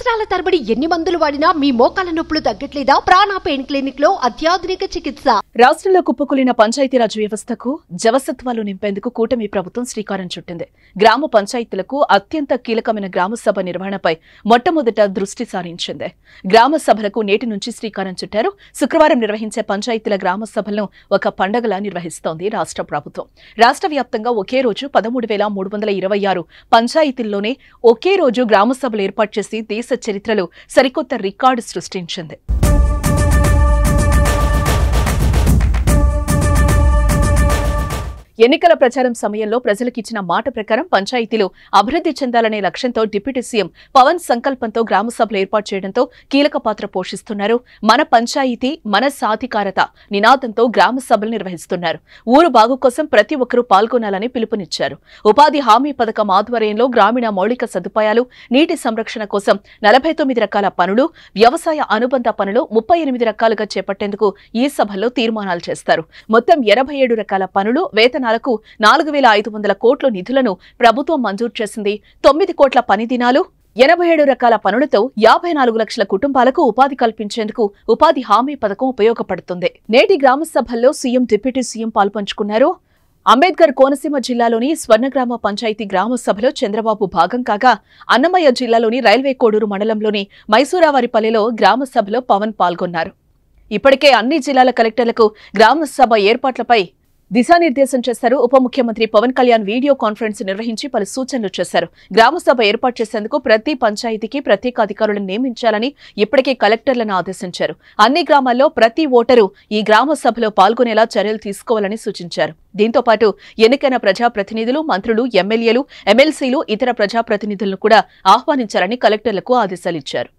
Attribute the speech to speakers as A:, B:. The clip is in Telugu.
A: సంవత్సరాల తరబడి ఎన్ని మందులు వాడినా మీ మోకాల నొప్పులు తగ్గట్లేదా? ప్రాణ పెయిన్ క్లినిక్ లో అత్యాధునిక చికిత్స.
B: రాష్ట్రంలో కుప్పకూలిన పంచాయతీరాజ్ వ్యవస్థకు జవసత్వాలు నింపేందుకు కూటమి ప్రభుత్వం శ్రీకారం చుట్టింది. గ్రామ పంచాయతీలకు అత్యంత కీలకమైన గ్రామ సభ నిర్వహణపై మొట్టమొదట దృష్టి సారించింది. గ్రామ సభలకు నేటి నుంచి శ్రీకారం చుట్టారు. శుక్రవారం నిర్వహించే పంచాయతీల గ్రామ సభలను ఒక పండగలా నిర్వహిస్తోంది రాష్ట్ర ప్రభుత్వం. రాష్ట్ర వ్యాప్తంగా ఒకే రోజు 13,326 పంచాయతీల్లోనే ఒకే రోజు గ్రామ సభలు ఏర్పాటు చేసి దేశ చరిత్రలో సరికొత్త రికార్డు సృష్టించింది. ఎన్నికల ప్రచారం సమయంలో ప్రజలకిచ్చిన మాట ప్రకారం పంచాయతీలు అభివృద్ధి చెందాలనే లక్ష్యంతో డిప్యూటీ సీఎం పవన్ సంకల్పంతో గ్రామ సభలు ఏర్పాటు చేయడంతో కీలక పాత్ర పోషిస్తున్నారు. మన పంచాయతీ మన సాధికారత నినాదంతో గ్రామ సభలు నిర్వహిస్తున్నారు. ఊరు బాగు కోసం ప్రతి ఒక్కరూ పాల్గొనాలని పిలుపునిచ్చారు. ఉపాధి హామీ పథకం ఆధ్వర్యంలో గ్రామీణ మౌలిక సదుపాయాలు, నీటి సంరక్షణ కోసం 49 రకాల పనులు, వ్యవసాయ అనుబంధ పనులు 38 రకాలుగా చేపట్టేందుకు ఈ సభల్లో తీర్మానాలు చేస్తారు. మొత్తం 87 రకాల పనులు, వేతనాలకు 4,500 కోట్ల నిధులను ప్రభుత్వం మంజూరు చేసింది. 9 కోట్ల పని దినాలు, 87 రకాల పనులతో 54 లక్షల కుటుంబాలకు ఉపాధి కల్పించేందుకు ఉపాధి హామీ పథకం ఉపయోగపడుతుంది. నేటి గ్రామ సభల్లో సీఎం, డిప్యూటీ సీఎం పాల్పంచుకున్నారు. అంబేద్కర్ కోనసీమ జిల్లాలోని స్వర్ణగ్రామ పంచాయతీ గ్రామ సభలో చంద్రబాబు భాగం కాగా, అన్నమయ్య జిల్లాలోని రైల్వే కోడూరు మండలంలోని మైసూరావారిపల్లెలో గ్రామ సభలో పవన్ పాల్గొన్నారు. ఇప్పటికే అన్ని జిల్లాల కలెక్టర్లకు గ్రామ సభ ఏర్పాట్లపై దిశానిర్దేశం చేశారు. ఉప ముఖ్యమంత్రి పవన్ కళ్యాణ్ వీడియో కాన్ఫరెన్స్ నిర్వహించి పలు సూచనలు చేశారు. గ్రామ సభ ఏర్పాటు చేసేందుకు ప్రతి పంచాయతీకి ప్రత్యేక అధికారులను నియమించాలని ఇప్పటికే కలెక్టర్లను ఆదేశించారు. అన్ని గ్రామాల్లో ప్రతి ఓటరు ఈ గ్రామ సభలో పాల్గొనేలా చర్యలు తీసుకోవాలని సూచించారు. దీంతో పాటు ఎన్నికైన ప్రజాప్రతినిధులు, మంత్రులు, ఎమ్మెల్యేలు, ఎమ్మెల్సీలు, ఇతర ప్రజాప్రతినిధులను కూడా ఆహ్వానించాలని కలెక్టర్లకు ఆదేశాలిచ్చారు.